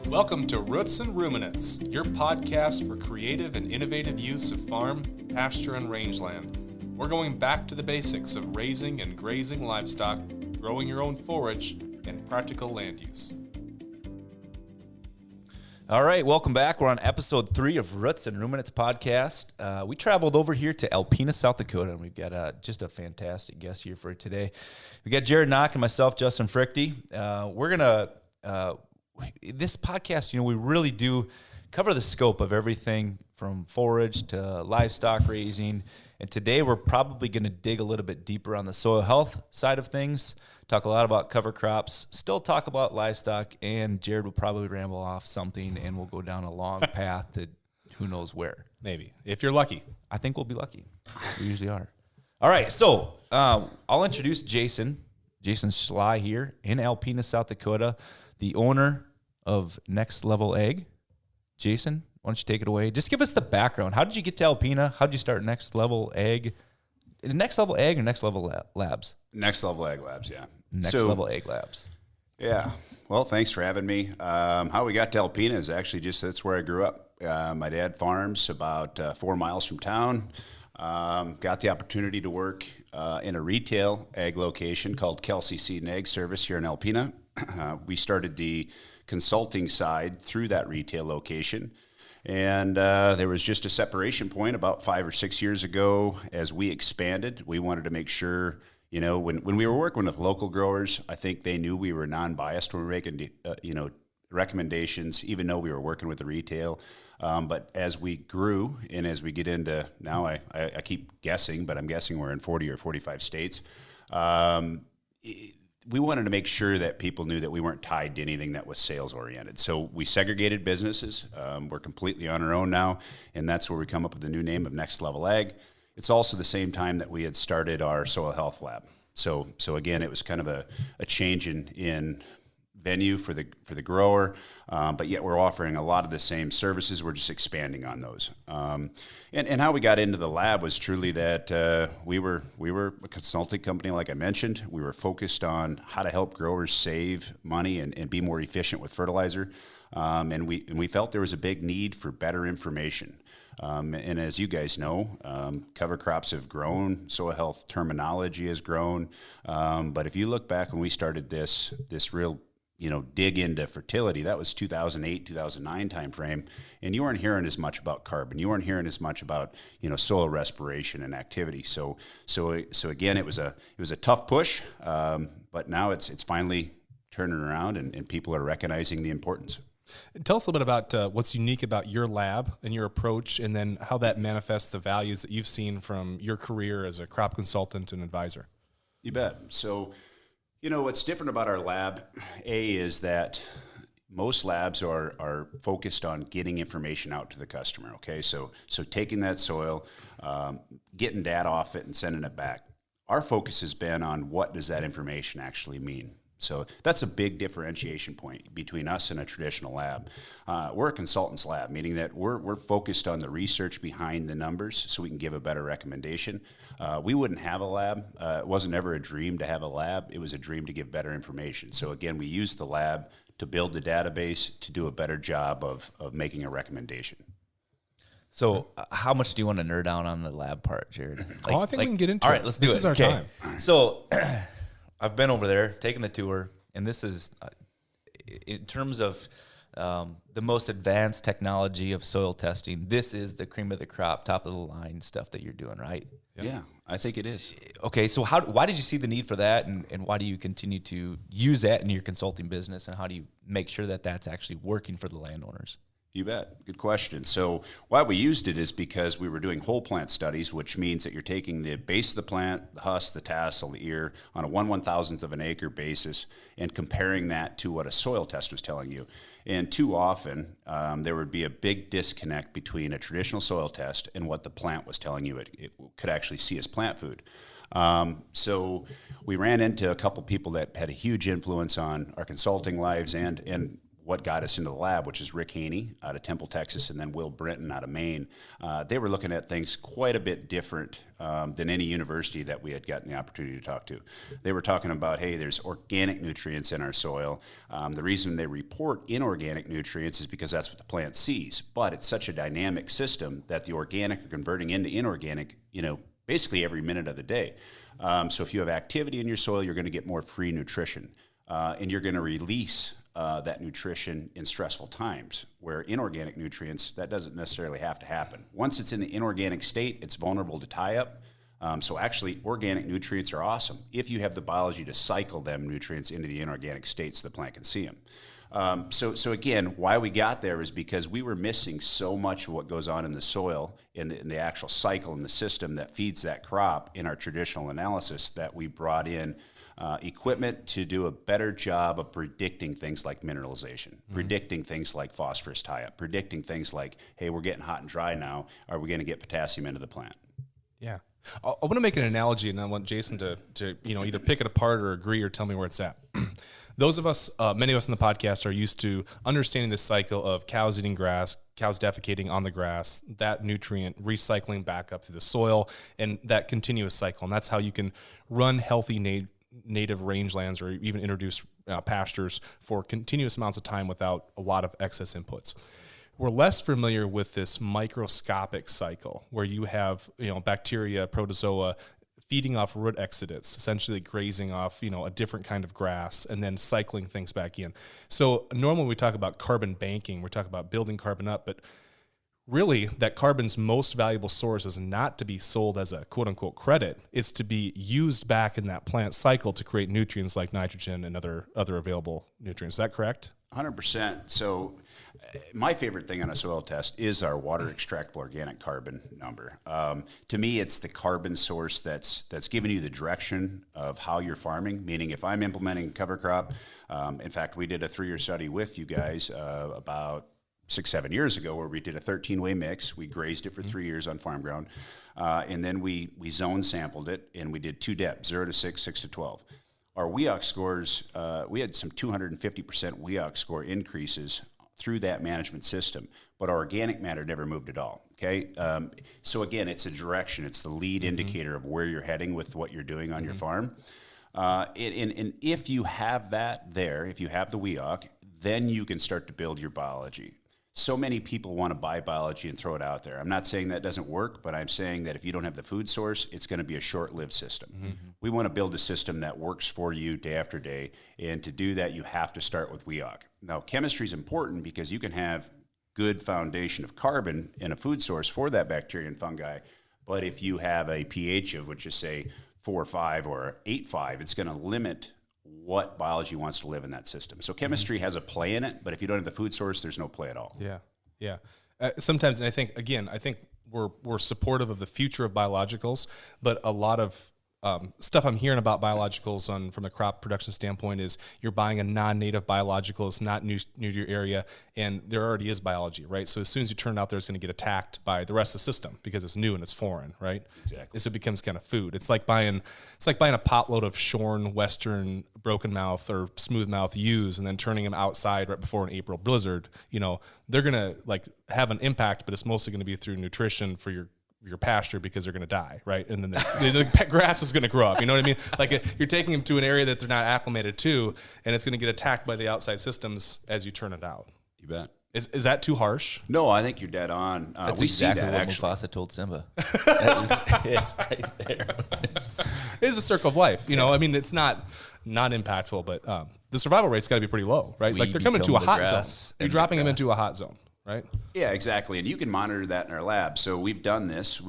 Welcome to Roots Ruminants, your podcast for creative and innovative use of farm, pasture, and rangeland. We're going back to the basics of raising and grazing livestock, growing your own forage, and practical land use. All right, welcome back. We're on episode 3 of Roots and Ruminants podcast. We traveled over here to Alpena, South Dakota, and we've got just a fantastic guest here for today. We got Jared Knock and myself, Justin Frichty. We're going to, this podcast, we really do cover the scope of everything from forage to livestock raising. And today we're probably going to dig a little bit deeper on the soil health side of things, talk a lot about cover crops, still talk about livestock, and Jared will probably ramble off something and we'll go down a long path to who knows where. Maybe, if you're lucky. I think we'll be lucky. We usually are. All right, so I'll introduce Jason Schley here in Alpena, South Dakota, the owner of Next Level Ag. Jason, why don't you take it away? Just give us the background. How did you get to Alpena? How did you start Next Level Ag? Next Level Ag or Next Level Labs? Next Level Ag Labs, yeah. Next Level Ag Labs. Yeah. Well, thanks for having me. How we got to Alpena is actually that's where I grew up. My dad farms about 4 miles from town. Got the opportunity to work in a retail ag location called Kelsey Seed and Ag Service here in Alpena. We started the consulting side through that retail location. And there was just a separation point about 5 or 6 years ago as we expanded. We wanted to make sure, when we were working with local growers, I think they knew we were non-biased when we were making, recommendations, even though we were working with the retail. But as we grew and as we get into, now I keep guessing, but I'm guessing we're in 40 or 45 states. We wanted to make sure that people knew that we weren't tied to anything that was sales oriented. So we segregated businesses. We're completely on our own now, and that's where we come up with the new name of Next Level Ag. It's also the same time that we had started our soil health lab. So again, it was kind of a change in venue for the grower, but yet we're offering a lot of the same services. We're just expanding on those. And how we got into the lab was truly that we were a consulting company, like I mentioned. We were focused on how to help growers save money and be more efficient with fertilizer. And we felt there was a big need for better information. And as you guys know, cover crops have grown, soil health terminology has grown. But if you look back when we started this real dig into fertility, that was 2008, 2009 timeframe, and you weren't hearing as much about carbon. You weren't hearing as much about soil respiration and activity. So again, it was a tough push, but now it's finally turning around, and people are recognizing the importance. Tell us a little bit about what's unique about your lab and your approach, and then how that manifests the values that you've seen from your career as a crop consultant and advisor. You bet. So, what's different about our lab, is that most labs are focused on getting information out to the customer, okay? So taking that soil, getting data off it and sending it back. Our focus has been on what does that information actually mean. So that's a big differentiation point between us and a traditional lab. We're a consultant's lab, meaning that we're focused on the research behind the numbers so we can give a better recommendation. We wouldn't have a lab. It wasn't ever a dream to have a lab. It was a dream to give better information. So again, we use the lab to build the database to do a better job of making a recommendation. So how much do you want to nerd down on the lab part, Jared? I think we can get into it. All right, let's do it. This is our time. So I've been over there, taken the tour, and this is, in terms of the most advanced technology of soil testing, this is the cream of the crop, top of the line stuff that you're doing, right? Yeah, I think it is. Okay, so why did you see the need for that, and why do you continue to use that in your consulting business, and how do you make sure that that's actually working for the landowners? You bet. Good question. So why we used it is because we were doing whole plant studies, which means that you're taking the base of the plant, the husk, the tassel, the ear, on a 1/1000th of an acre basis, and comparing that to what a soil test was telling you. And too often, there would be a big disconnect between a traditional soil test and what the plant was telling you it could actually see as plant food. So we ran into a couple people that had a huge influence on our consulting lives and what got us into the lab, which is Rick Haney out of Temple, Texas, and then Will Brenton out of Maine. They were looking at things quite a bit different than any university that we had gotten the opportunity to talk to. They were talking about, hey, there's organic nutrients in our soil. The reason they report inorganic nutrients is because that's what the plant sees. But it's such a dynamic system that the organic are converting into inorganic, basically every minute of the day. So if you have activity in your soil, you're going to get more free nutrition, and you're going to release that nutrition in stressful times, where inorganic nutrients, that doesn't necessarily have to happen. Once it's in the inorganic state, it's vulnerable to tie up. So actually, organic nutrients are awesome if you have the biology to cycle them nutrients into the inorganic state so the plant can see them. So again, why we got there is because we were missing so much of what goes on in the soil, in the actual cycle in the system that feeds that crop in our traditional analysis, that we brought in equipment to do a better job of predicting things like mineralization, predicting things like phosphorus tie-up, predicting things like, hey, we're getting hot and dry now. Are we going to get potassium into the plant? Yeah. I want to make an analogy, and I want Jason to either pick it apart or agree or tell me where it's at. Those of us, many of us in the podcast, are used to understanding the cycle of cows eating grass, cows defecating on the grass, that nutrient recycling back up through the soil, and that continuous cycle. And that's how you can run healthy native rangelands or even introduce pastures for continuous amounts of time without a lot of excess inputs. We're less familiar with this microscopic cycle where you have, bacteria, protozoa feeding off root exudates, essentially grazing off, a different kind of grass and then cycling things back in. So normally we talk about carbon banking, we're talking about building carbon up, but really that carbon's most valuable source is not to be sold as a quote unquote credit. It's to be used back in that plant cycle to create nutrients like nitrogen and other available nutrients. Is that correct? 100%. So my favorite thing on a soil test is our water extractable organic carbon number. To me, it's the carbon source that's giving you the direction of how you're farming, meaning if I'm implementing cover crop, in fact, we did a 3-year study with you guys about 6-7 years ago where we did a 13-way mix. We grazed it for 3 years on farm ground, and then we zone sampled it, and we did 2 depths, 0 to 6, 6 to 12. Our WEOC scores, we had some 250% WEOC score increases through that management system, but our organic matter never moved at all, okay? So again, it's a direction. It's the lead indicator of where you're heading with what you're doing on your farm. And if you have that there, if you have the WEOC, then you can start to build your biology. So many people want to buy biology and throw it out there. I'm not saying that doesn't work, but I'm saying that if you don't have the food source, it's going to be a short-lived system. We want to build a system that works for you day after day, and to do that, you have to start with WEOC. Now, chemistry is important because you can have good foundation of carbon in a food source for that bacteria and fungi, but if you have a pH of, which is say 4.5 or 8.5, it's going to limit what biology wants to live in that system. So chemistry has a play in it, but if you don't have the food source, there's no play at all. Yeah. Sometimes, and I think we're supportive of the future of biologicals, but a lot of stuff I'm hearing about biologicals from a crop production standpoint is you're buying a non-native biological. It's not new to your area, and there already is biology, right? So as soon as you turn it out there, it's going to get attacked by the rest of the system because it's new and it's foreign, right? Exactly. So it becomes kind of food. It's like buying a potload of shorn Western broken mouth or smooth mouth ewes and then turning them outside right before an April blizzard. They're going to have an impact, but it's mostly going to be through nutrition for your pasture because they're going to die, right? And then the grass is going to grow up. You know what I mean? You're taking them to an area that they're not acclimated to, and it's going to get attacked by the outside systems as you turn it out. You bet. Is that too harsh? No, I think you're dead on. That's we exactly see that, what actually. Mufasa told Simba. That is it right there. It is a circle of life. It's not impactful, but the survival rate's got to be pretty low, right? They're coming to a hot zone. You're dropping them into a hot zone. Right? Yeah, exactly. And you can monitor that in our lab. So we've done this.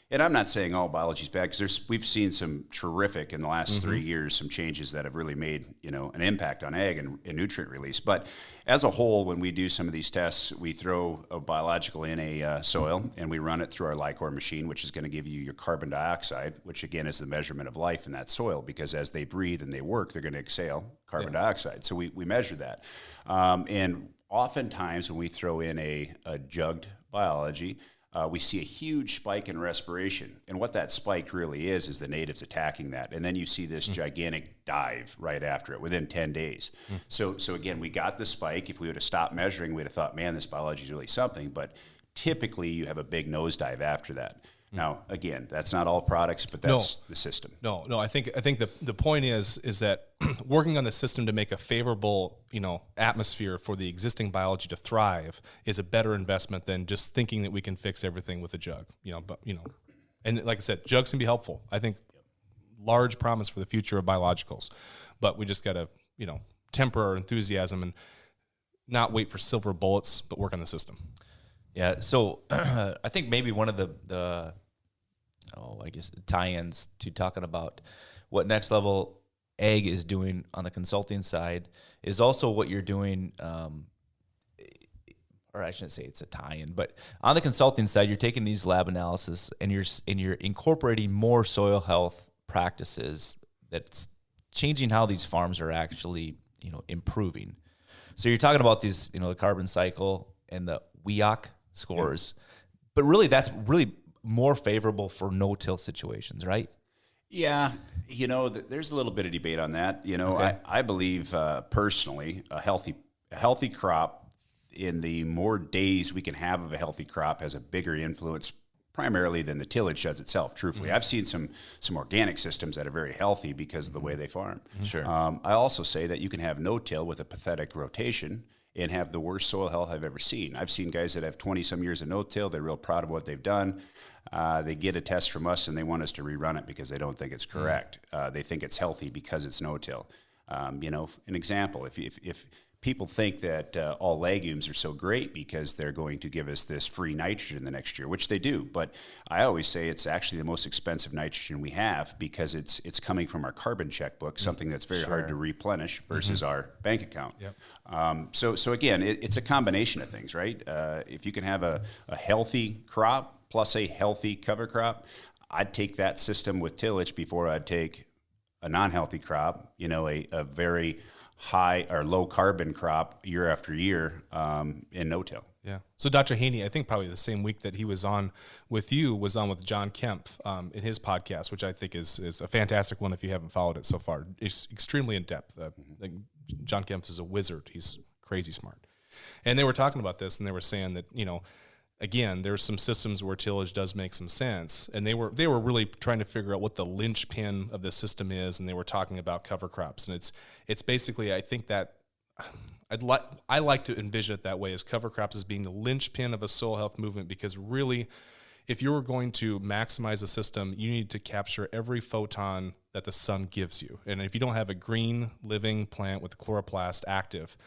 And I'm not saying all biology is bad because we've seen some terrific in the last 3 years, some changes that have really made, an impact on ag and nutrient release. But as a whole, when we do some of these tests, we throw a biological in a soil and we run it through our Lycor machine, which is going to give you your carbon dioxide, which again is the measurement of life in that soil, because as they breathe and they work, they're going to exhale carbon dioxide. So we measure that. And oftentimes when we throw in a jugged biology, we see a huge spike in respiration. And what that spike really is the natives attacking that. And then you see this gigantic dive right after it within 10 days. So again, we got the spike. If we would have stopped measuring, we'd have thought, man, this biology is really something. But typically you have a big nosedive after that. Now, again, that's not all products, but that's the system. No. I think the point is that working on the system to make a favorable, atmosphere for the existing biology to thrive is a better investment than just thinking that we can fix everything with a jug. And like I said, jugs can be helpful. I think large promise for the future of biologicals, but we just got to, temper our enthusiasm and not wait for silver bullets, but work on the system. Yeah, so I think maybe one of the tie-ins to talking about what Next Level Ag is doing on the consulting side is also what you're doing, or I shouldn't say it's a tie-in, but on the consulting side, you're taking these lab analysis and you're incorporating more soil health practices that's changing how these farms are actually, improving. So you're talking about these, the carbon cycle and the WEOC scores, but really that's really more favorable for no-till situations, right? Yeah, there's a little bit of debate on that. I believe personally a healthy crop, in the more days we can have of a healthy crop, has a bigger influence primarily than the tillage does itself, truthfully. I've seen some organic systems that are very healthy because of the way they farm. Sure. I also say that you can have no-till with a pathetic rotation and have the worst soil health I've ever seen. I've seen guys that have 20-some years of no-till. They're real proud of what they've done. They get a test from us, and they want us to rerun it because they don't think it's correct. They think it's healthy because it's no-till. An example, if people think that all legumes are so great because they're going to give us this free nitrogen the next year, which they do. But I always say it's actually the most expensive nitrogen we have because it's coming from our carbon checkbook, something that's very hard to replenish versus our bank account. Yep. So again, it's a combination of things, right? If you can have a healthy crop plus a healthy cover crop, I'd take that system with tillage before I'd take a non-healthy crop, a very high or low carbon crop year after year in no-till. Yeah. So Dr. Haney, I think probably the same week that he was on with you, was on with John Kemp in his podcast, which I think is a fantastic one if you haven't followed it so far. It's extremely in-depth. Like John Kemp is a wizard. He's crazy smart. And they were talking about this, and they were saying that, again, there's some systems where tillage does make some sense, and they were really trying to figure out what the linchpin of the system is, and they were talking about cover crops, and it's basically, I think that I like to envision it that way, as cover crops as being the linchpin of a soil health movement, because really, if you were going to maximize a system, you need to capture every photon that the sun gives you, and if you don't have a green living plant with chloroplast active,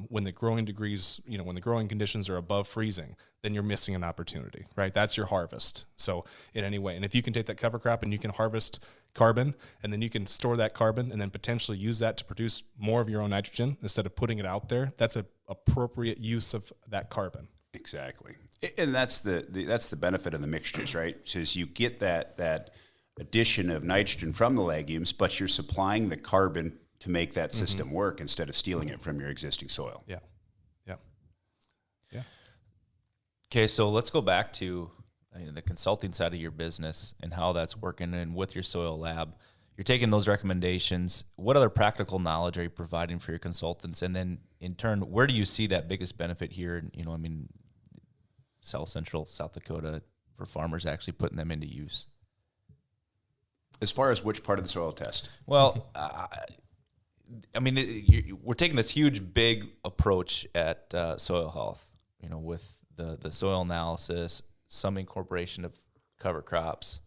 when the growing degrees, when the growing conditions are above freezing, then you're missing an opportunity, right? That's your harvest. So in any way, and if you can take that cover crop and you can harvest carbon, and then you can store that carbon and then potentially use that to produce more of your own nitrogen instead of putting it out there, that's an appropriate use of that carbon. Exactly. And that's the benefit of the mixtures, right? Because you get that addition of nitrogen from the legumes, but you're supplying the carbon to make that system work instead of stealing it from your existing soil. Yeah. Okay, so let's go back to the consulting side of your business and how that's working. And with your soil lab, you're taking those recommendations. What other practical knowledge are you providing for your consultants? And then in turn, where do you see that biggest benefit here? South Central, South Dakota, for farmers actually putting them into use? As far as which part of the soil test? Well, we're taking this huge, big approach at soil health, with the soil analysis, some incorporation of cover crops.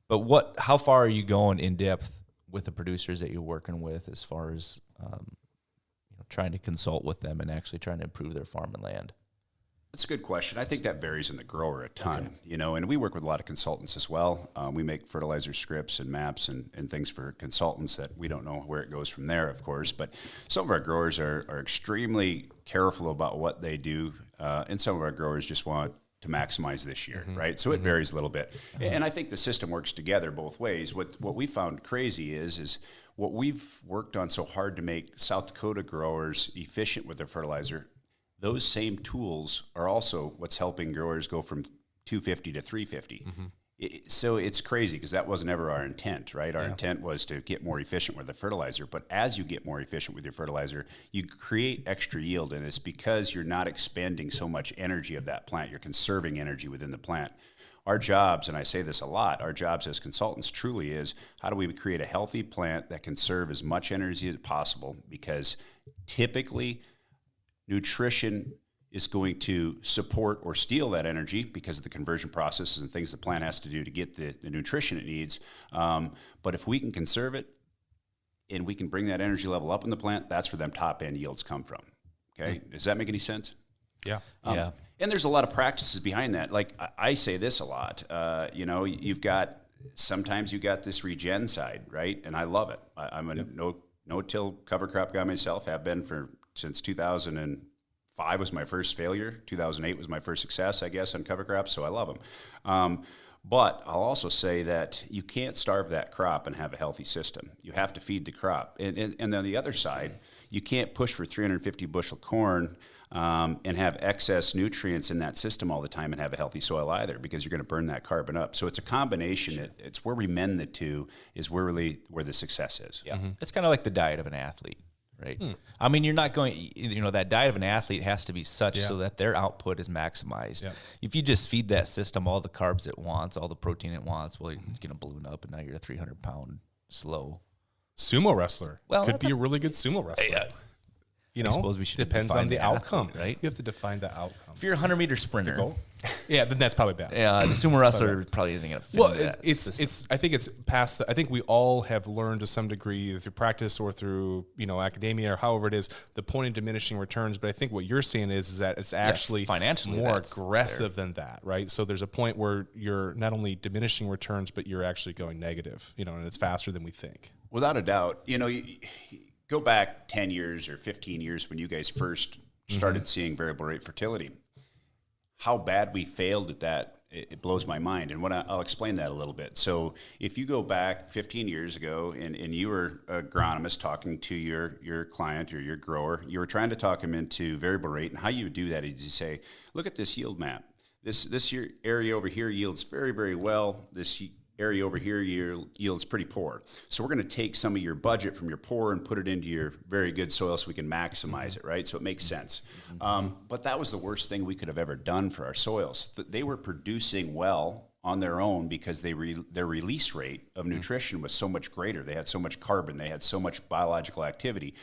But how far are you going in depth with the producers that you're working with as far as trying to consult with them and actually trying to improve their farm and land? That's a good question. I think that varies in the grower a ton, and we work with a lot of consultants as well. We make fertilizer scripts and maps and things for consultants that we don't know where it goes from there, of course. But some of our growers are extremely careful about what they do, and some of our growers just want to maximize this year, right? So it varies a little bit. And I think the system works together both ways. What we found crazy is what we've worked on so hard to make South Dakota growers efficient with their fertilizer. Those same tools are also what's helping growers go from 250 to 350. So it's crazy because that wasn't ever our intent, right? Our intent was to get more efficient with the fertilizer. But as you get more efficient with your fertilizer, you create extra yield. And it's because you're not expending so much energy of that plant. You're conserving energy within the plant. Our jobs, and I say this a lot, our jobs as consultants truly is how do we create a healthy plant that can serve as much energy as possible? Because typically nutrition is going to support or steal that energy because of the conversion processes and things the plant has to do to get the nutrition it needs. But if we can conserve it and we can bring that energy level up in the plant, that's where them top end yields come from. Okay. Does that make any sense? Yeah. And there's a lot of practices behind that. Like I say this a lot, sometimes you got this regen side, right? And I love it. I'm a no-till cover crop guy myself, have been since 2005 was my first failure. 2008 was my first success, I guess, on cover crops, so I love them. But I'll also say that you can't starve that crop and have a healthy system. You have to feed the crop. And on the other side, you can't push for 350 bushel corn and have excess nutrients in that system all the time and have a healthy soil either, because you're going to burn that carbon up. So it's a combination. It's where we mend the two is where the success is. Yeah. It's kind of like the diet of an athlete. Right. I mean, you're not going, that diet of an athlete has to be such so that their output is maximized. Yeah. If you just feed that system all the carbs it wants, all the protein it wants, well, you're going to balloon up and now you're a 300-pound slow sumo wrestler. Well, could be a really good sumo wrestler. I suppose we should depends on the outcome, athlete, right? You have to define the outcome. If you're a 100-meter sprinter, then that's probably bad. Yeah, the sumo wrestler probably isn't going to fit. Well, I think it's past. I think we all have learned to some degree either through practice or through academia or however it is the point of diminishing returns. But I think what you're seeing is that it's actually financially more aggressive than that, right? So there's a point where you're not only diminishing returns, but you're actually going negative. And it's faster than we think. Without a doubt, go back 10 years or 15 years when you guys first started seeing variable rate fertility. How bad we failed at that, it blows my mind. And I'll explain that a little bit. So if you go back 15 years ago and you were an agronomist talking to your client or your grower, you were trying to talk him into variable rate. And how you would do that is you say, look at this yield map. This area over here yields very, very well. This area over here yields pretty poor. So we're going to take some of your budget from your poor and put it into your very good soil so we can maximize it, right? So it makes sense. But that was the worst thing we could have ever done for our soils. They were producing well on their own because their release rate of nutrition was so much greater. They had so much carbon. They had so much biological activity.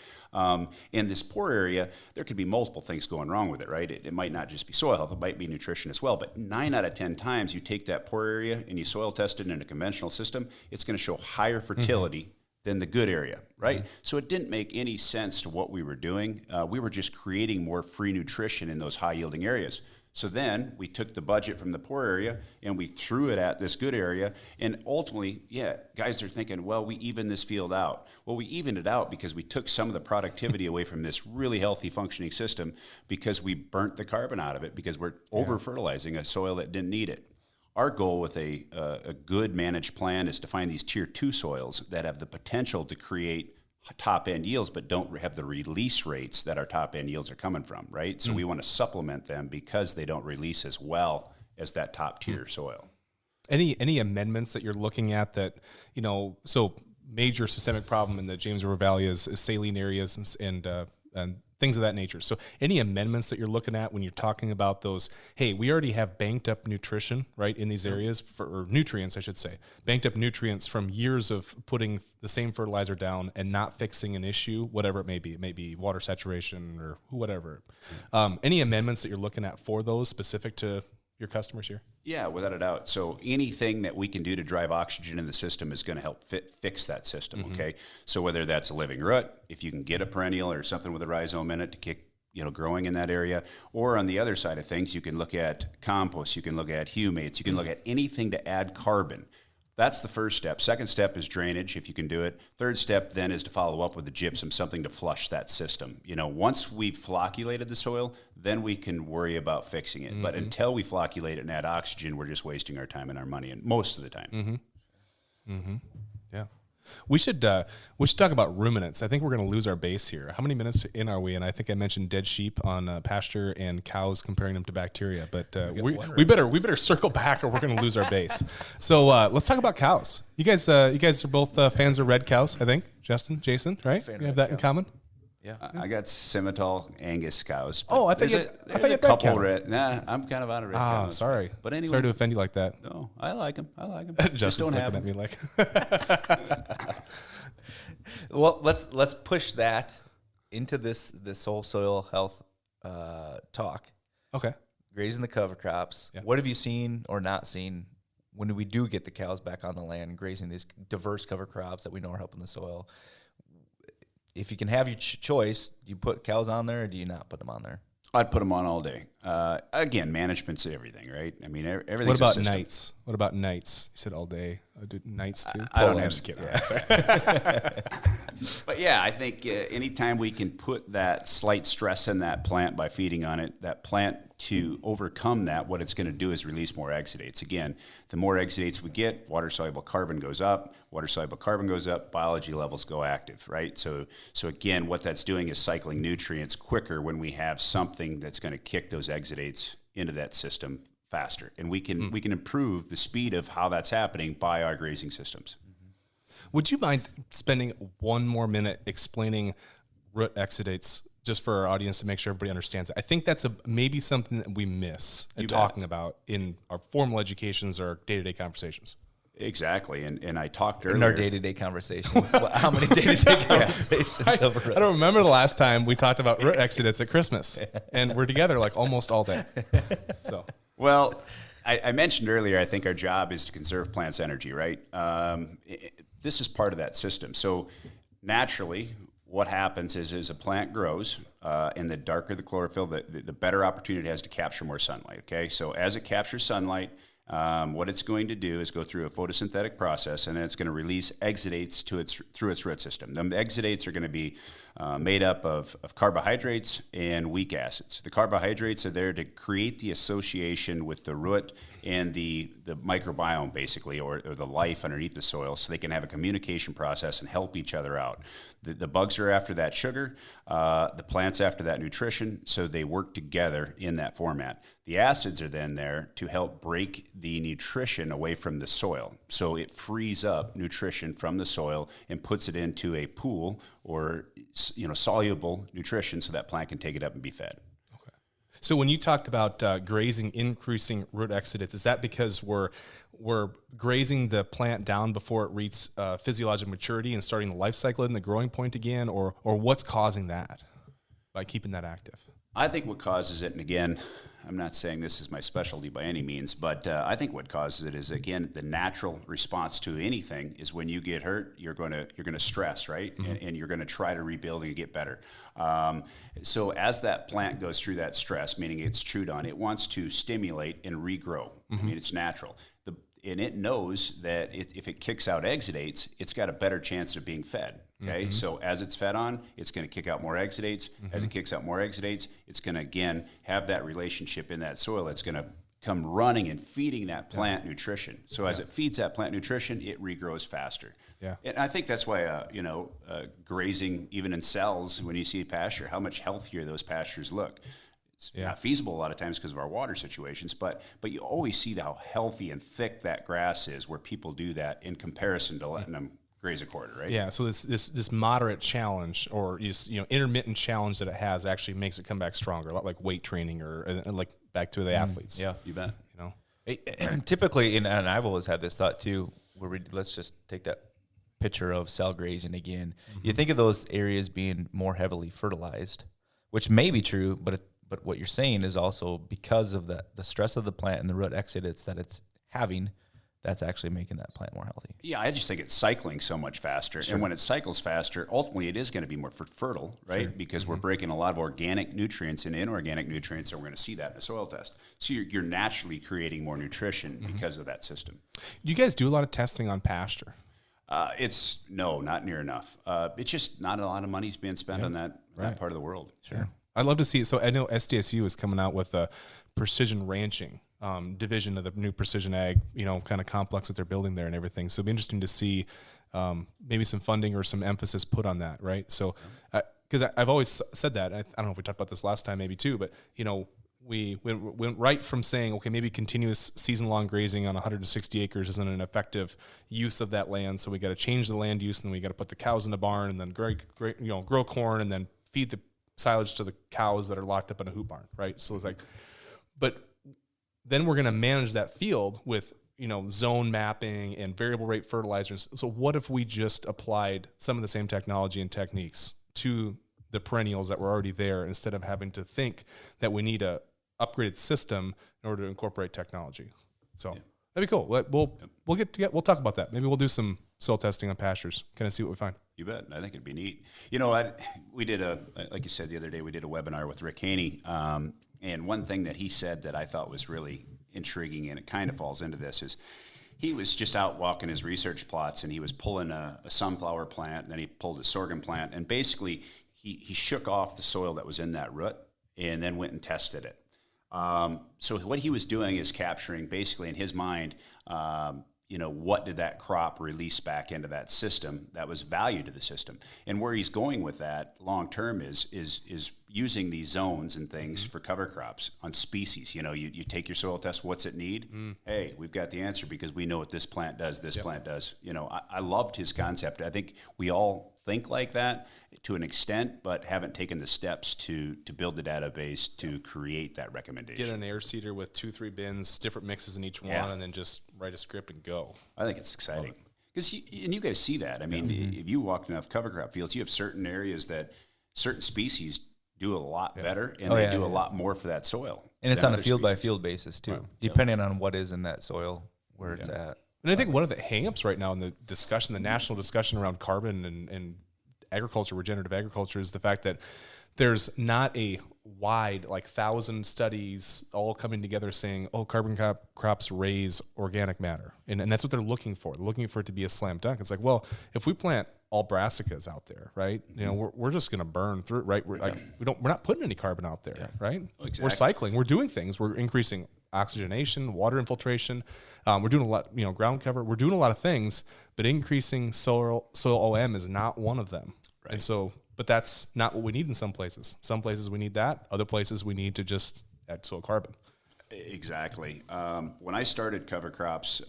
In this poor area, there could be multiple things going wrong with it, right? It might not just be soil health. It might be nutrition as well. But 9 out of 10 times you take that poor area and you soil test it in a conventional system, it's going to show higher fertility than the good area, right? So it didn't make any sense to what we were doing. We were just creating more free nutrition in those high-yielding areas. So then we took the budget from the poor area and we threw it at this good area. And ultimately, guys are thinking, well, we evened this field out. Well, we evened it out because we took some of the productivity away from this really healthy functioning system because we burnt the carbon out of it because we're over-fertilizing a soil that didn't need it. Our goal with a good managed plan is to find these tier 2 soils that have the potential to create top end yields, but don't have the release rates that our top end yields are coming from, right? So we want to supplement them because they don't release as well as that top tier soil. Any amendments that you're looking at that, so major systemic problem in the James River Valley is saline areas and things of that nature. So any amendments that you're looking at when you're talking about those, hey, we already have banked up nutrition, right, in these areas, or nutrients, I should say, banked up nutrients from years of putting the same fertilizer down and not fixing an issue, whatever it may be. It may be water saturation or whatever. Any amendments that you're looking at for those specific to your customers here? Yeah, without a doubt. So anything that we can do to drive oxygen in the system is going to help fix that system, okay? So whether that's a living root, if you can get a perennial or something with a rhizome in it to kick growing in that area, or on the other side of things, you can look at compost, you can look at humates, you can look at anything to add carbon. That's the first step. Second step is drainage, if you can do it. Third step then is to follow up with the gypsum, something to flush that system. Once we've flocculated the soil, then we can worry about fixing it. But until we flocculate it and add oxygen, we're just wasting our time and our money, and most of the time. Yeah. We should talk about ruminants. I think we're going to lose our base here. How many minutes in are we? And I think I mentioned dead sheep on pasture and cows, comparing them to bacteria. But we better circle back, or we're going to lose our base. So let's talk about cows. You guys are both fans of red cows, I think. Justin, Jason, right? You have that in common. Yeah, I got Simmental Angus cows. Oh, I thought you had couple red. Nah, I'm kind of out of red cows. Oh, sorry. But anyway, sorry to offend you like that. No, I like them. Just don't have them. At me like. Well, let's push that into this whole soil health talk. Okay. Grazing the cover crops. Yeah. What have you seen or not seen when we do get the cows back on the land and grazing these diverse cover crops that we know are helping the soil? If you can have your choice, do you put cows on there or do you not put them on there? I'd put them on all day. Again, management's everything, right? I mean, everything's What about a system. nights? What about nights? You said all day. I do nights too? I don't I'm have just kidding. Yeah. But yeah, I think anytime we can put that slight stress in that plant by feeding on it, that plant to overcome that, what it's going to do is release more exudates. Again, the more exudates we get, water-soluble carbon goes up. Water-soluble carbon goes up, biology levels go active, right? So again, what that's doing is cycling nutrients quicker when we have something that's going to kick those exudates into that system faster. And we can improve the speed of how that's happening by our grazing systems. Would you mind spending one more minute explaining root exudates just for our audience to make sure everybody understands it? I think that's maybe something that we miss talking about in our formal educations or day-to-day conversations. Exactly, and I talked earlier. In our day-to-day conversations. How many day-to-day conversations? I don't remember the last time we talked about root exudates at Christmas, and we're together like almost all day. So, well, I mentioned earlier, I think our job is to conserve plants' energy, right? This is part of that system. So naturally, what happens is a plant grows, and the darker the chlorophyll, the better opportunity it has to capture more sunlight, okay? So as it captures sunlight, what it's going to do is go through a photosynthetic process, and then it's going to release exudates through its root system. The exudates are going to be made up of carbohydrates and weak acids. The carbohydrates are there to create the association with the root and the microbiome, basically, or the life underneath the soil, so they can have a communication process and help each other out. The bugs are after that sugar, the plants after that nutrition, so they work together in that format. The acids are then there to help break the nutrition away from the soil. So it frees up nutrition from the soil and puts it into a pool or soluble nutrition so that plant can take it up and be fed. Okay. So when you talked about grazing increasing root exudates, is that because we're grazing the plant down before it reaches physiological maturity and starting the life cycle in the growing point again, or what's causing that by keeping that active? I think what causes it, and again, I'm not saying this is my specialty by any means, but I think what causes it is, again, the natural response to anything is when you get hurt, you're going to stress, right? Mm-hmm. And you're going to try to rebuild and get better. So as that plant goes through that stress, meaning it's chewed on, it wants to stimulate and regrow. Mm-hmm. I mean, it's natural. And it knows that if it kicks out exudates, it's got a better chance of being fed. Okay, so as it's fed on, it's going to kick out more exudates. As it kicks out more exudates, it's going to, again, have that relationship in that soil. It's going to come running and feeding that plant nutrition. So as it feeds that plant nutrition, it regrows faster. Yeah, and I think that's why, grazing, even in cells, when you see pasture, how much healthier those pastures look. It's not feasible a lot of times because of our water situations, but you always see how healthy and thick that grass is where people do that in comparison to letting them graze a quarter, right? Yeah, so this moderate challenge or intermittent challenge that it has actually makes it come back stronger, a lot like weight training or like back to the athletes. Yeah, you bet. Typically, and I've always had this thought too, where let's just take that picture of cell grazing again. You think of those areas being more heavily fertilized, which may be true, but what you're saying is also because of the stress of the plant and the root exudates that it's having, that's actually making that plant more healthy. Yeah, I just think it's cycling so much faster. Sure. And when it cycles faster, ultimately it is going to be more fertile, right? Sure. Because we're breaking a lot of organic nutrients into inorganic nutrients, and we're going to see that in a soil test. So you're naturally creating more nutrition because of that system. You guys do a lot of testing on pasture? Not near enough. It's just not a lot of money's being spent on that part of the world. Sure. I'd love to see it. So I know SDSU is coming out with a precision ranching division of the new precision ag, kind of complex that they're building there and everything. So it'd be interesting to see maybe some funding or some emphasis put on that, right? So, because I've always said that, I don't know if we talked about this last time maybe too, but, we went right from saying, okay, maybe continuous season-long grazing on 160 acres isn't an effective use of that land, so we got to change the land use, and we got to put the cows in the barn, and then grow corn, and then feed the silage to the cows that are locked up in a hoop barn, right? So it's like, but then we're going to manage that field with zone mapping and variable rate fertilizers. So what if we just applied some of the same technology and techniques to the perennials that were already there, instead of having to think that we need a upgraded system in order to incorporate technology? So that'd be cool. We'll talk about that. Maybe we'll do some soil testing on pastures, kind of see what we find. You bet. I think it'd be neat. We did like you said the other day, we did a webinar with Rick Haney. And one thing that he said that I thought was really intriguing, and it kind of falls into this, is he was just out walking his research plots, and he was pulling a sunflower plant, and then he pulled a sorghum plant, and basically he shook off the soil that was in that root and then went and tested it. So what he was doing is capturing, basically in his mind, what did that crop release back into that system that was value to the system? And where he's going with that long term is using these zones and things for cover crops on species. You take your soil test, what's it need? Hey, we've got the answer because we know what this plant does, this plant does. I loved his concept. I think we all think like that to an extent, but haven't taken the steps to build the database to create that recommendation. Get an air seeder with 2-3 bins, different mixes in each one, and then just write a script and go. I think it's exciting. Because you guys see that. I mean, if you walk enough cover crop fields, you have certain areas that certain species do a lot better, and they do a lot more for that soil. And it's on a field-by-field basis, too, depending on what is in that soil, where it's at. And I think one of the hang-ups right now in the discussion, the national discussion around carbon and agriculture, regenerative agriculture, is the fact that there's not a wide, 1,000 studies all coming together saying, carbon crops raise organic matter. And that's what they're looking for. They're looking for it to be a slam dunk. It's like, well, if we plant all brassicas out there, right? We're just going to burn through it, right? We're not putting any carbon out there, right? Exactly. We're cycling. We're doing things. We're increasing oxygenation, water infiltration. We're doing a lot, ground cover. We're doing a lot of things, but increasing soil OM is not one of them. Right. And so, but that's not what we need in some places. Some places we need that. Other places we need to just add soil carbon. Exactly. When I started cover crops,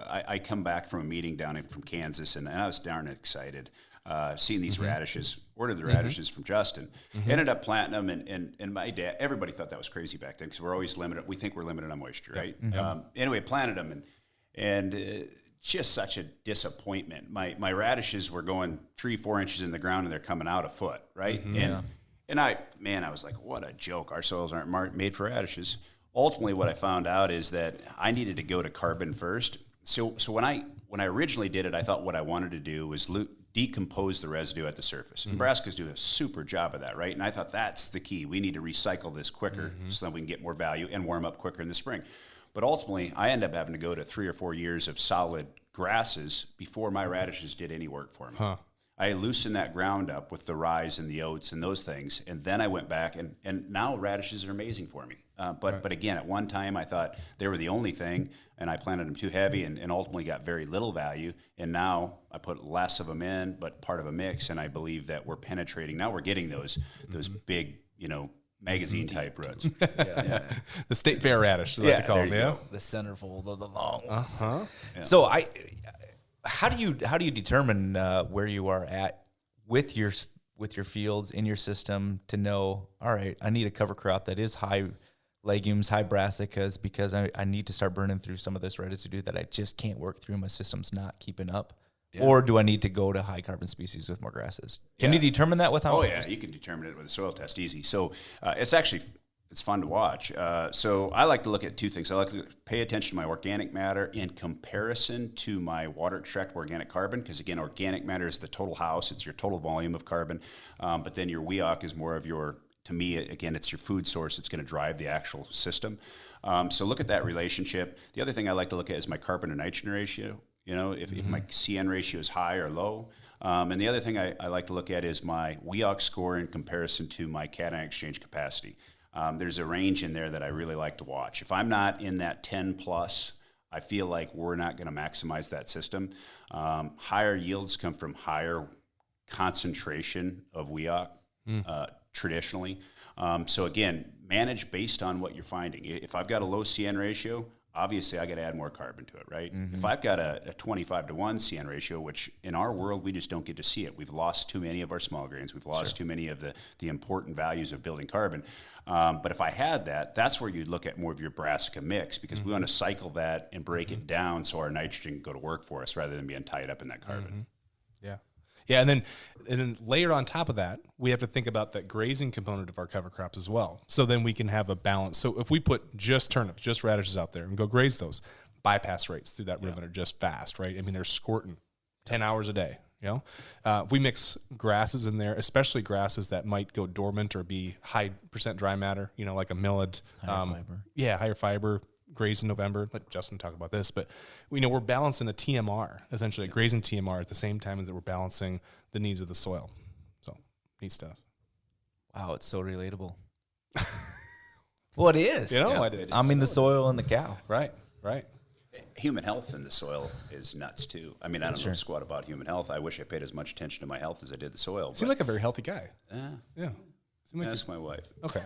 I come back from a meeting down from Kansas, and I was darn excited seeing these radishes. Ordered the radishes from Justin. Ended up planting them, and my dad. Everybody thought that was crazy back then because we're always limited. We think we're limited on moisture, right? Anyway, planted them, and just such a disappointment. My radishes were going 3-4 inches in the ground, and they're coming out a foot, right? And I was like, what a joke. Our soils aren't made for radishes. Ultimately, what I found out is that I needed to go to carbon first. So when I originally did it, I thought what I wanted to do was decompose the residue at the surface. Nebraska's doing a super job of that, right? And I thought that's the key. We need to recycle this quicker so that we can get more value and warm up quicker in the spring. But ultimately, I ended up having to go to 3 or 4 years of solid grasses before my radishes did any work for me. I loosened that ground up with the rye and the oats and those things, and then I went back, and now radishes are amazing for me. But again, at one time, I thought they were the only thing, and I planted them too heavy and ultimately got very little value. And now I put less of them in, but part of a mix, and I believe that we're penetrating. Now we're getting those big, magazine type roots. The state fair radish, like to call them. The centerfold of the long ones. So how do you determine where you are at with your fields in your system to know, all right, I need a cover crop that is high legumes, high brassicas, because I need to start burning through some of this residue that I just can't work through. My system's not keeping up. Yeah. Or do I need to go to high carbon species with more grasses? Can you determine that with how? Oh yeah, you can determine it with a soil test, easy. So it's fun to watch. So I like to look at two things. I like to pay attention to my organic matter in comparison to my water extract organic carbon, because again, organic matter is the total house. It's your total volume of carbon. But then your WEOC is more of to me, again, it's your food source. It's going to drive the actual system. So look at that relationship. The other thing I like to look at is my carbon to nitrogen ratio. If my CN ratio is high or low. And the other thing I like to look at is my WEOC score in comparison to my cation exchange capacity. There's a range in there that I really like to watch. If I'm not in that 10 plus, I feel like we're not going to maximize that system. Higher yields come from higher concentration of WEOC traditionally. So again, manage based on what you're finding. If I've got a low CN ratio, obviously I got to add more carbon to it, right? If I've got a 25 to 1 CN ratio, which in our world, we just don't get to see it. We've lost too many of our small grains. We've lost too many of the important values of building carbon. But if I had that, that's where you'd look at more of your brassica mix, because we want to cycle that and break it down so our nitrogen can go to work for us rather than being tied up in that carbon. Yeah. Yeah, and then layered on top of that, we have to think about that grazing component of our cover crops as well. So then we can have a balance. So if we put just turnips, just radishes out there and go graze those, bypass rates through that rumen are just fast, right? I mean, they're squirting 10 hours a day, you know? If we mix grasses in there, especially grasses that might go dormant or be high percent dry matter, you know, like a millet. Higher fiber. Yeah, higher fiber. Graze in November. Let Justin talk about this, but we know we're balancing a TMR, essentially a grazing TMR, at the same time as we're balancing the needs of the soil. So neat stuff. Wow, it's so relatable. Well, it is. You know, I mean, the soil and the cow. Right. Human health in the soil is nuts too. I mean, I don't know squat about human health. I wish I paid as much attention to my health as I did the soil. Seem like a very healthy guy. Yeah. Seem like Ask my wife. Okay.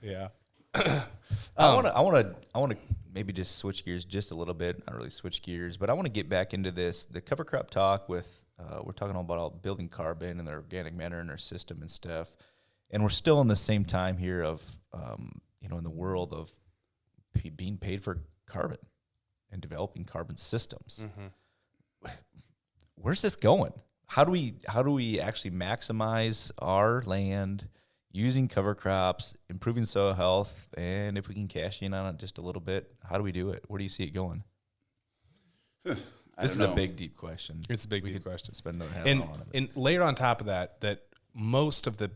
Yeah. I want to maybe just switch gears just a little bit. Not really switch gears, but I want to get back into this, the cover crop talk with, we're talking about building carbon and the organic matter in our system and stuff. And we're still in the same time here of, in the world of being paid for carbon and developing carbon systems. Where's this going? How do we actually maximize our land using cover crops, improving soil health, and if we can cash in on it just a little bit, how do we do it? Where do you see it going? This is a big, deep question. It's a big, deep question. Spend another half hour on it. And layered on top of that most of the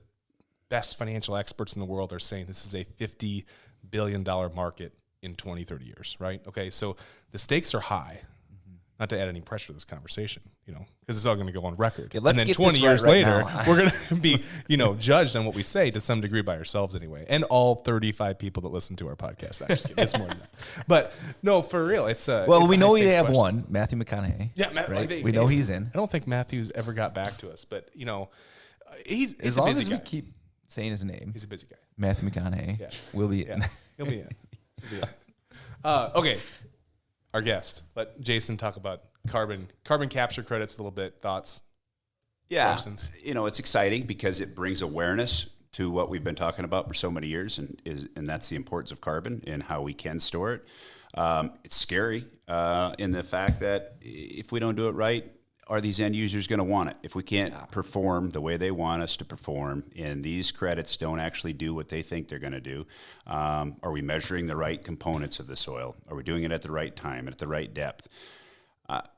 best financial experts in the world are saying this is a $50 billion market in 20, 30 years, right? Okay, so the stakes are high. Not to add any pressure to this conversation, because it's all going to go on record. Yeah, let's and then get 20 this years right later, now. we're going to be, judged on what we say to some degree by ourselves anyway. And all 35 people that listen to our podcast. Actually, it's more than that. But no, for real, it's a. Well, it's we a know we high-stakes have question. one, Matthew McConaughey. Yeah, right? We know he's in. I don't think Matthew's ever got back to us, but he's As a long busy as guy. we keep saying his name, He's a busy guy. Matthew McConaughey. Yeah. Will be in. Yeah, he'll be in. Okay, our guest. Let Jason talk about carbon capture credits a little bit. Thoughts? Yeah, Questions? It's exciting because it brings awareness to what we've been talking about for so many years, and that's the importance of carbon and how we can store it. It's scary in the fact that if we don't do it right, are these end users going to want it? If we can't perform the way they want us to perform, and these credits don't actually do what they think they're going to do, are we measuring the right components of the soil? Are we doing it at the right time, at the right depth?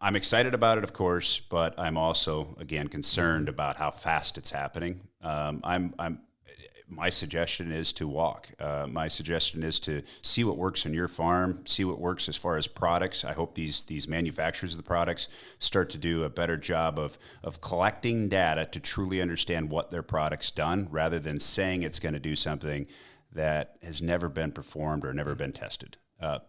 I'm excited about it, of course, but I'm also, again, concerned about how fast it's happening. My suggestion is to walk. My suggestion is to see what works on your farm, see what works as far as products. I hope these manufacturers of the products start to do a better job of collecting data to truly understand what their product's done, rather than saying it's going to do something that has never been performed or never been tested.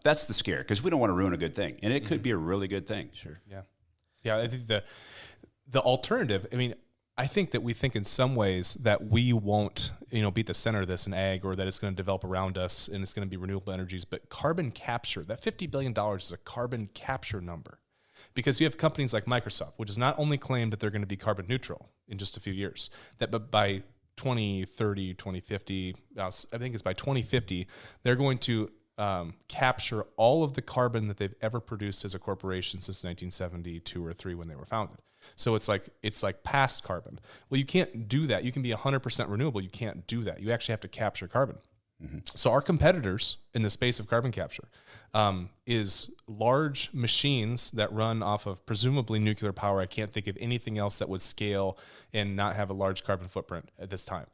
That's the scare, because we don't want to ruin a good thing, and it could be a really good thing. Sure. Yeah. I think the alternative. I mean, I think that we think in some ways that we won't, be at the center of this in ag, or that it's going to develop around us and it's going to be renewable energies. But carbon capture, that $50 billion is a carbon capture number, because you have companies like Microsoft, which has not only claimed that they're going to be carbon neutral in just a few years, but by 2030, 2050, I think it's by 2050, they're going to capture all of the carbon that they've ever produced as a corporation since 1972 or 3 when they were founded. So it's like past carbon. Well, you can't do that. You can be 100% renewable. You can't do that. You actually have to capture carbon. So our competitors in the space of carbon capture is large machines that run off of presumably nuclear power. I can't think of anything else that would scale and not have a large carbon footprint at this time,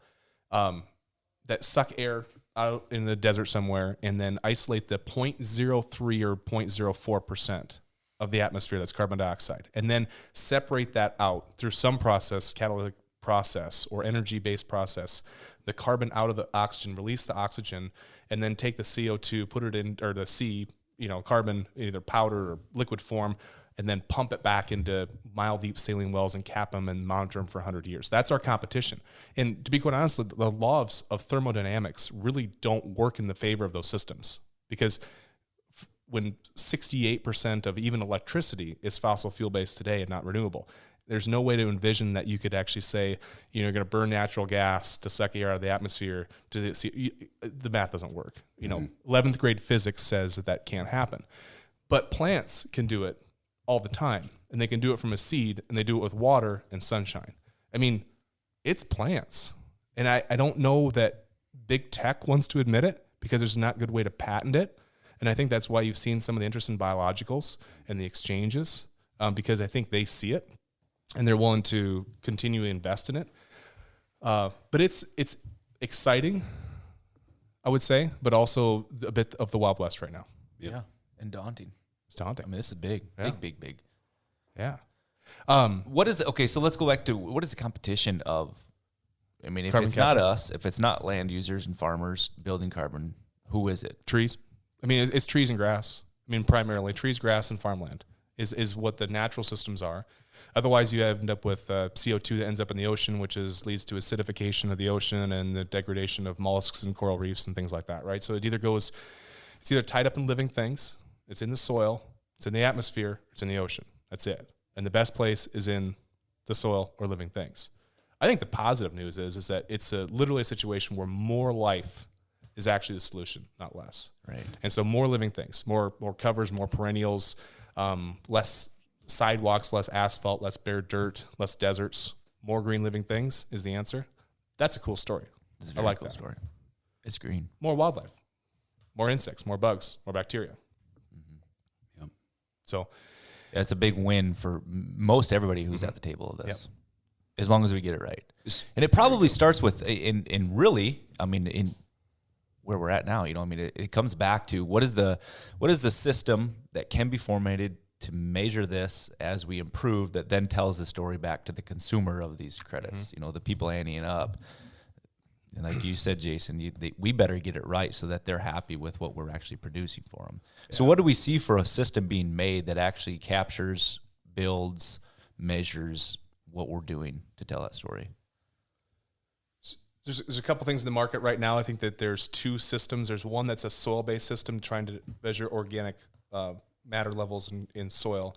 that suck air out in the desert somewhere and then isolate the 0.03 or 0.04% of the atmosphere that's carbon dioxide, and then separate that out through some process, catalytic process or energy-based process, the carbon out of the oxygen, release the oxygen, and then take the CO2, put it in, or the C, carbon, either powder or liquid form, and then pump it back into mile deep saline wells and cap them and monitor them for 100 years. That's our competition. And to be quite honest, the laws of thermodynamics really don't work in the favor of those systems, because when 68% of even electricity is fossil fuel based today and not renewable, there's no way to envision that you could actually say, you're going to burn natural gas to suck air out of the atmosphere. The math doesn't work. 11th grade physics says that can't happen. But plants can do it all the time, and they can do it from a seed, and they do it with water and sunshine. I mean, it's plants. And I don't know that big tech wants to admit it, because there's not a good way to patent it. And I think that's why you've seen some of the interest in biologicals and the exchanges, because I think they see it and they're willing to continue to invest in it. But it's exciting, I would say, but also a bit of the Wild West right now. Yeah, and daunting. It's daunting. I mean, this is big, big. Yeah. So let's go back to, what is the competition of? I mean, if Carbon it's capture. not us, if it's not land users and farmers building carbon, who is it? Trees. I mean, it's trees and grass. I mean, primarily trees, grass, and farmland is what the natural systems are. Otherwise, you end up with CO2 that ends up in the ocean, which leads to acidification of the ocean and the degradation of mollusks and coral reefs and things like that, right? So it's either tied up in living things, it's in the soil, it's in the atmosphere, it's in the ocean. That's it. And the best place is in the soil or living things. I think the positive news is that it's literally a situation where more life is actually the solution, not less. Right. And so more living things, more covers, more perennials, less sidewalks, less asphalt, less bare dirt, less deserts, more green living things is the answer. That's a cool story. It's a very cool story. It's green. More wildlife, more insects, more bugs, more bacteria. Mm-hmm. Yep. So it's a big win for most everybody who's at the table of this, as long as we get it right. And it probably starts with, in where we're at now, it comes back to what is the system that can be formulated to measure this as we improve, that then tells the story back to the consumer of these credits, the people anteing up. And like you said, Jason, we better get it right so that they're happy with what we're actually producing for them. Yeah. So what do we see for a system being made that actually captures, builds, measures what we're doing to tell that story? There's a couple things in the market right now. I think that there's two systems. There's one that's a soil-based system trying to measure organic matter levels in soil.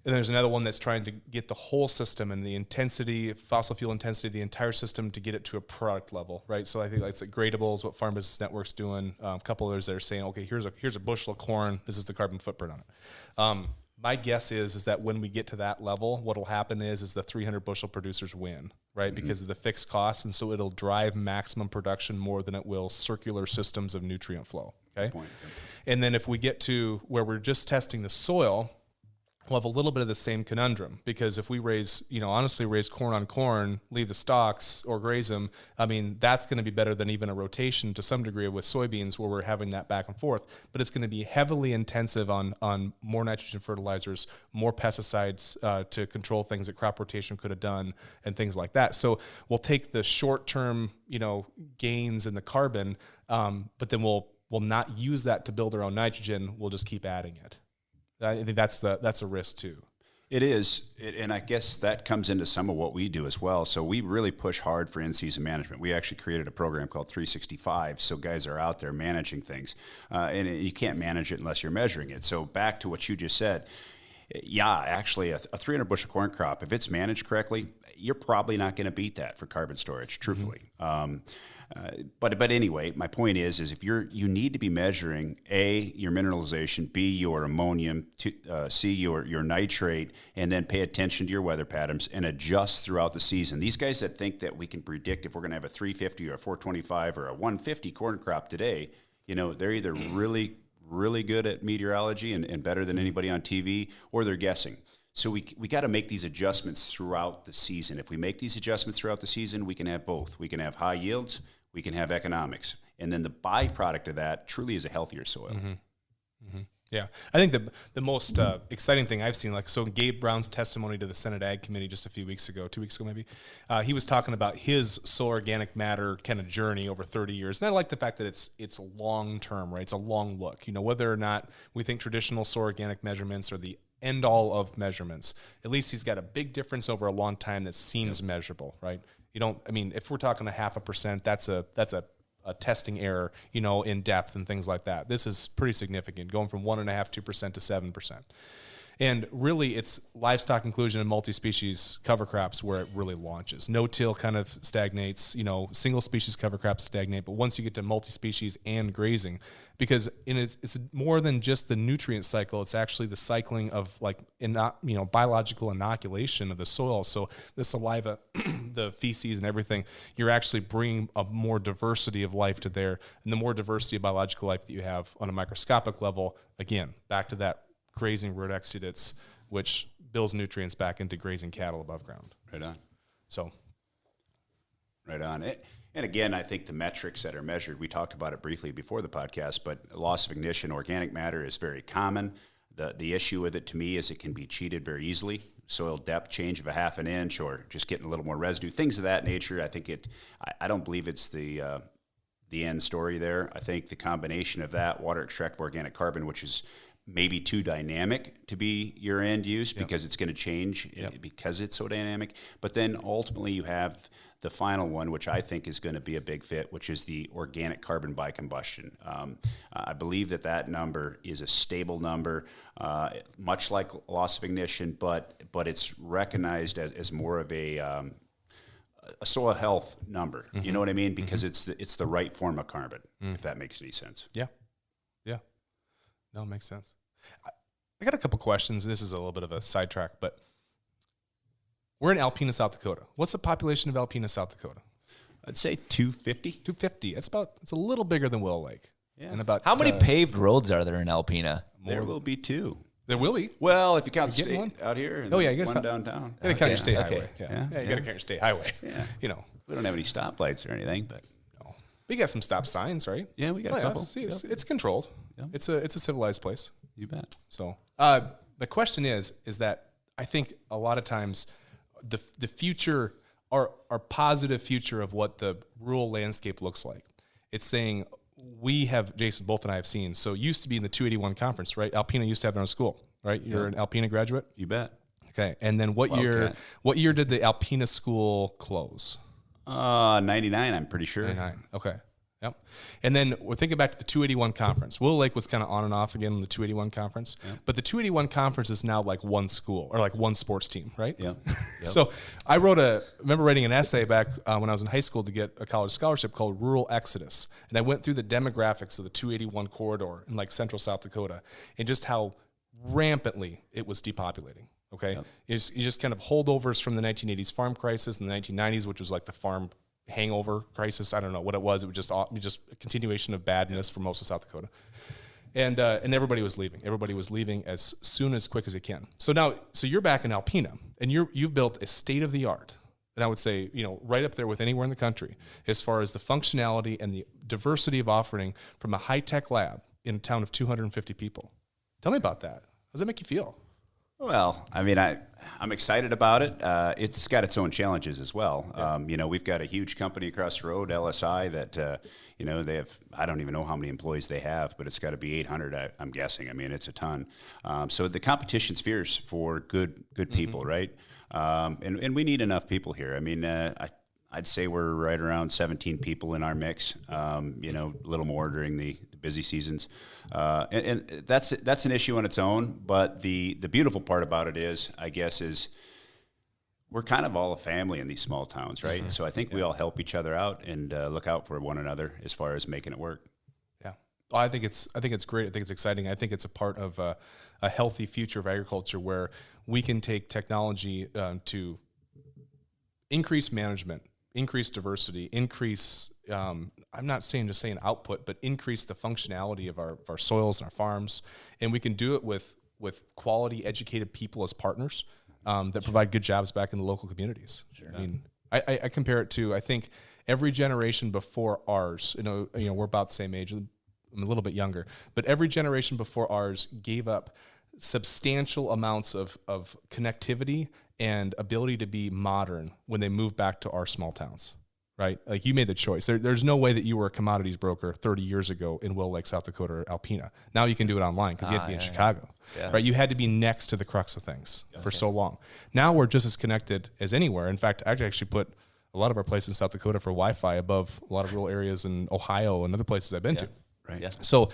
And there's another one that's trying to get the whole system and the intensity, fossil fuel intensity of the entire system to get it to a product level, right? So I think it's like Gradables, what Farm Business Network's doing. A couple others that are saying, okay, here's a bushel of corn. This is the carbon footprint on it. My guess is that when we get to that level, what'll happen is the 300 bushel producers win, right? Because of the fixed costs, and so it'll drive maximum production more than it will circular systems of nutrient flow, okay? And then if we get to where we're just testing the soil, we'll have a little bit of the same conundrum, because if we raise corn on corn, leave the stalks or graze them, I mean, that's going to be better than even a rotation to some degree with soybeans, where we're having that back and forth. But it's going to be heavily intensive on more nitrogen fertilizers, more pesticides to control things that crop rotation could have done, and things like that. So we'll take the short-term, gains in the carbon, but then we'll not use that to build our own nitrogen. We'll just keep adding it. I think that's a risk too. It is, and I guess that comes into some of what we do as well. So we really push hard for in-season management. We actually created a program called 365, so guys are out there managing things, and you can't manage it unless you're measuring it. So back to what you just said, actually a 300 bushel corn crop, if it's managed correctly, you're probably not going to beat that for carbon storage, truthfully. But anyway, my point is if you need to be measuring A, your mineralization, B, your ammonium, C, your nitrate, and then pay attention to your weather patterns and adjust throughout the season. These guys that think that we can predict if we're going to have a 350 or a 425 or a 150 corn crop today, they're either really, really good at meteorology and better than anybody on TV, or they're guessing. So we got to make these adjustments throughout the season. If we make these adjustments throughout the season, we can have both. We can have high yields, we can have economics. And then the byproduct of that truly is a healthier soil. Mm-hmm. Mm-hmm. Yeah, I think the most exciting thing I've seen, like, so Gabe Brown's testimony to the Senate Ag Committee just a few weeks ago, 2 weeks ago maybe, he was talking about his soil organic matter kind of journey over 30 years. And I like the fact that it's long term, right? It's a long look. Whether or not we think traditional soil organic measurements are the end all of measurements, at least he's got a big difference over a long time that seems measurable, right? If we're talking 0.5%, that's a testing error, in depth and things like that. This is pretty significant, going from 1.5%, 2% to 7%. And really, it's livestock inclusion in multi-species cover crops where it really launches. No-till kind of stagnates, single species cover crops stagnate, but once you get to multi-species and grazing, because it's more than just the nutrient cycle, it's actually the cycling of biological inoculation of the soil. So the saliva, the feces and everything, you're actually bringing a more diversity of life to there. And the more diversity of biological life that you have on a microscopic level, again, back to that grazing root exudates, which builds nutrients back into grazing cattle above ground. Right on. So. Right on. And again, I think the metrics that are measured, we talked about it briefly before the podcast, but loss of ignition, organic matter is very common. The issue with it to me is it can be cheated very easily. Soil depth change of 1/2 inch or just getting a little more residue, things of that nature. I think I don't believe it's the end story there. I think the combination of that, water extractable organic carbon, which is maybe too dynamic to be your end use because it's going to change because it's so dynamic. But then ultimately you have the final one, which I think is going to be a big fit, which is the organic carbon by combustion. I believe that number is a stable number, much like loss of ignition, but it's recognized as more of a soil health number. You know what I mean? Because it's the right form of carbon, if that makes any sense. Yeah. No, it makes sense. I got a couple questions. This is a little bit of a sidetrack, but we're in Alpena, South Dakota. What's the population of Alpena, South Dakota? I'd say 250. 250. It's a little bigger than Willow Lake. Yeah. And about how many paved roads are there in Alpena? There will be 2. There will be. Well, if you count state one out here, and I guess one downtown. You got to count your state highway. Yeah. You got to count your state highway. Yeah. We don't have any stoplights or anything, but we got some stop signs, right? Yeah, we got a couple. See, it's controlled. Yep. It's a civilized place. You bet. So the question is that I think a lot of times the future, our positive future of what the rural landscape looks like, it's saying we have, Jason, both and I have seen, so it used to be in the 281 conference, right? Alpena used to have their own school, right? You're an Alpena graduate? You bet. Okay. And then what year did the Alpena school close? 99, I'm pretty sure. 99. Okay. Yep. And then we're thinking back to the 281 conference. Willow Lake was kind of on and off again in the 281 conference, but the 281 conference is now like one school or like one sports team, right? Yeah. So I remember writing an essay back when I was in high school to get a college scholarship called Rural Exodus. And I went through the demographics of the 281 corridor in like central South Dakota and just how rampantly it was depopulating. Okay. Yep. You just kind of holdovers from the 1980s farm crisis and the 1990s, which was like the farm hangover crisis. I don't know what it was. It was just a continuation of badness for most of South Dakota. And everybody was leaving. Everybody was leaving as quick as they can. So you're back in Alpena and you've built a state of the art. And I would say, right up there with anywhere in the country as far as the functionality and the diversity of offering from a high-tech lab in a town of 250 people. Tell me about that. How does that make you feel? Well, I mean, I'm excited about it. It's got its own challenges as well. Yeah. We've got a huge company across the road, LSI, that, they have, I don't even know how many employees they have, but it's got to be 800, I'm guessing. I mean, it's a ton. So the competition's fierce for good people, right? And we need enough people here. I mean, I'd say we're right around 17 people in our mix, a little more during the busy seasons. And that's an issue on its own. But the beautiful part about it is we're kind of all a family in these small towns, right? Mm-hmm. So I think we all help each other out and look out for one another as far as making it work. Yeah. Well, I think it's great. I think it's exciting. I think it's a part of a healthy future of agriculture where we can take technology to increase management, increase diversity, increase, I'm not saying output, but increase the functionality of our soils and our farms. And we can do it with quality, educated people as partners that provide good jobs back in the local communities. Sure. I mean, I compare it to, I think every generation before ours, we're about the same age, I'm a little bit younger, but every generation before ours gave up substantial amounts of connectivity and ability to be modern when they moved back to our small towns, right? Like, you made the choice. There's no way that you were a commodities broker 30 years ago in Will Lake, South Dakota, or Alpena. Now you can do it online because you had to be in Chicago, right? You had to be next to the crux of things for so long. Now we're just as connected as anywhere. In fact, I actually put a lot of our places in South Dakota for Wi-Fi above a lot of rural areas in Ohio and other places I've been to. Right. Yeah. So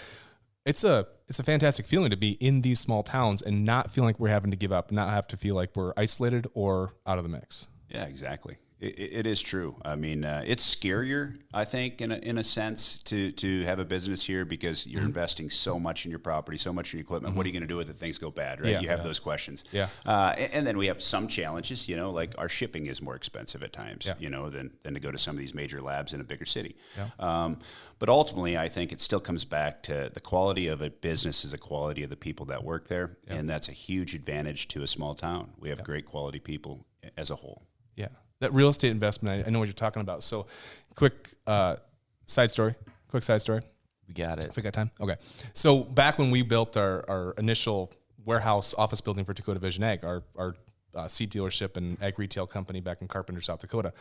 it's a fantastic feeling to be in these small towns and not feel like we're having to give up, not have to feel like we're isolated or out of the mix. Yeah, exactly. It is true. I mean, it's scarier, I think, in a sense, to have a business here, because you're investing so much in your property, so much in your equipment. What are you going to do with it if things go bad, right? Yeah, you have those questions. Yeah. And then we have some challenges, like our shipping is more expensive at times, Yeah. Than to go to some of these major labs in a bigger city. Yeah. But ultimately, I think it still comes back to the quality of a business is the quality of the people that work there. Yeah. And that's a huge advantage to a small town. We have great quality people as a whole. Yeah. That real estate investment, I know what you're talking about. So quick side story. We got it. If we got time? Okay. So back when we built our initial warehouse office building for Dakota Vision Ag, our seed dealership and ag retail company back in Carpenter, South Dakota,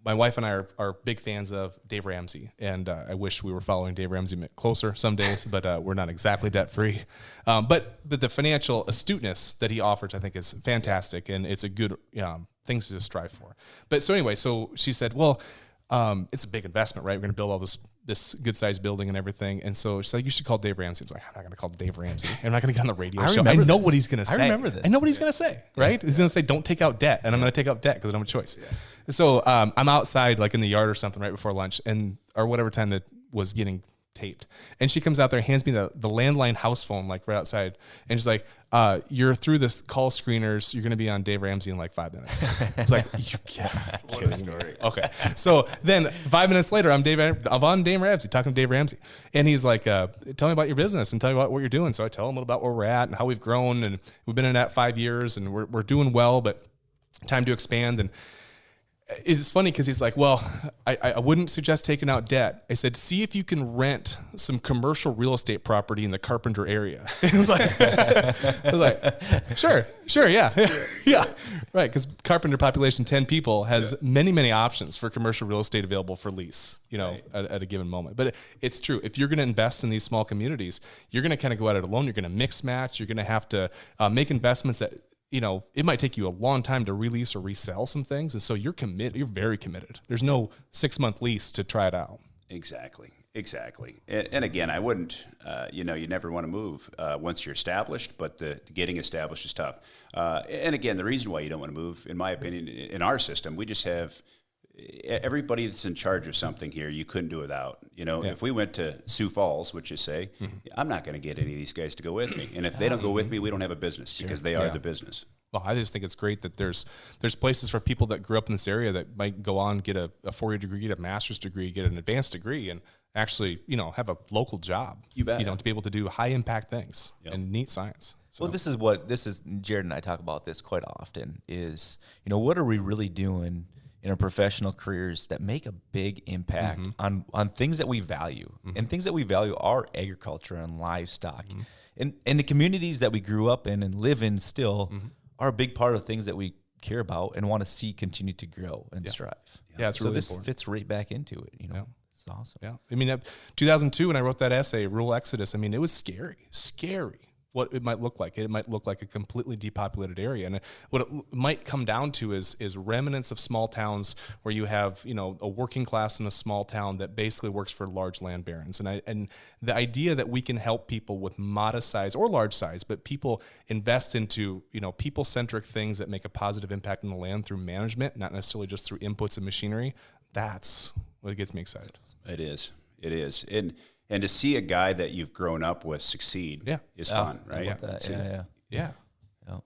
my wife and I are big fans of Dave Ramsey, and I wish we were following Dave Ramsey closer some days, but we're not exactly debt-free. But the financial astuteness that he offers, I think, is fantastic, and it's a good things to strive for. But so anyway, so she said, well, it's a big investment, right? We're going to build all this good-sized building and everything. And so she's like, you should call Dave Ramsey. I was like, I'm not going to call Dave Ramsey. I'm not going to get on the radio show. I know what he's going to say. I remember this. I know what he's going to say, right? He's going to say, don't take out debt. And I'm going to take out debt because I don't have a choice. Yeah. So I'm outside, like in the yard or something right before lunch, or whatever time that was getting taped. And she comes out there, hands me the landline house phone, like right outside. And she's like, you're through this call screeners. You're going to be on Dave Ramsey in like 5 minutes. It's like, What a story. Okay. So then 5 minutes later, I'm on Dave Ramsey, talking to Dave Ramsey. And he's like, tell me about your business and tell me about what you're doing. So I tell him about where we're at and how we've grown. And we've been in that 5 years and we're doing well, but time to expand. And it's funny because he's like, well, I wouldn't suggest taking out debt. I said, see if you can rent some commercial real estate property in the Carpenter area. I was like, sure, yeah. Yeah, right, because Carpenter, population 10 people, has many, many options for commercial real estate available for lease, at a given moment. But it's true. If you're going to invest in these small communities, you're going to kind of go at it alone. You're going to mix match. You're going to have to make investments that, it might take you a long time to release or resell some things. And so you're committed. You're very committed. There's no 6-month lease to try it out. Exactly. And again, I wouldn't, you never want to move once you're established, but the getting established is tough. And again, the reason why you don't want to move, in my opinion, in our system, we just have everybody that's in charge of something here, you couldn't do without. If we went to Sioux Falls, which you say, I'm not going to get any of these guys to go with me. And if they don't go with me, we don't have a business because they are the business. Well, I just think it's great that there's places for people that grew up in this area that might go on, get a 4-year degree, get a master's degree, get an advanced degree, and actually, have a local job. You bet. To be able to do high impact things and neat science. So. Well, this is Jared and I talk about this quite often is, what are we really doing in our professional careers that make a big impact on things that we value. And things that we value are agriculture and livestock. And the communities that we grew up in and live in still are a big part of things that we care about and want to see continue to grow and strive. Yeah, it's really this important. fits right back into it, Yeah. It's awesome. Yeah. I mean, 2002, when I wrote that essay, Rural Exodus, it was scary what it might look like. It might look like a completely depopulated area. And what it might come down to is remnants of small towns where you have, a working class in a small town that basically works for large land barons. And the idea that we can help people with modest size or large size, but people invest into, people-centric things that make a positive impact on the land through management, not necessarily just through inputs and machinery, that's what gets me excited. It is. And to see a guy that you've grown up with succeed is fun, right? Yeah. Well,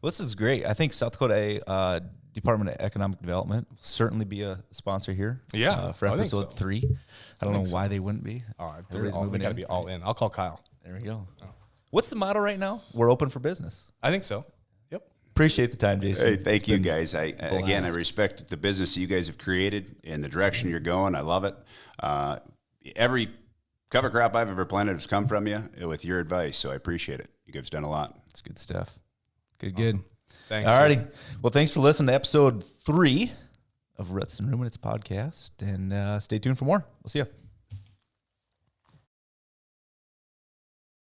this is great. I think South Dakota Department of Economic Development will certainly be a sponsor here. Yeah, for episode 3. I don't know why they wouldn't be. They got to be all in. I'll call Kyle. There we go. Oh. What's the motto right now? We're open for business. I think so. Yep. Appreciate the time, Jason. Hey, thank you guys. I respect the business that you guys have created and the direction you're going. I love it. Every cover crop I've ever planted has come from you with your advice, so I appreciate it. You guys have done a lot. It's good stuff. Good. Thanks. All righty. Well, thanks for listening to episode 3 of Roots and Ruminants podcast, and stay tuned for more. We'll see you.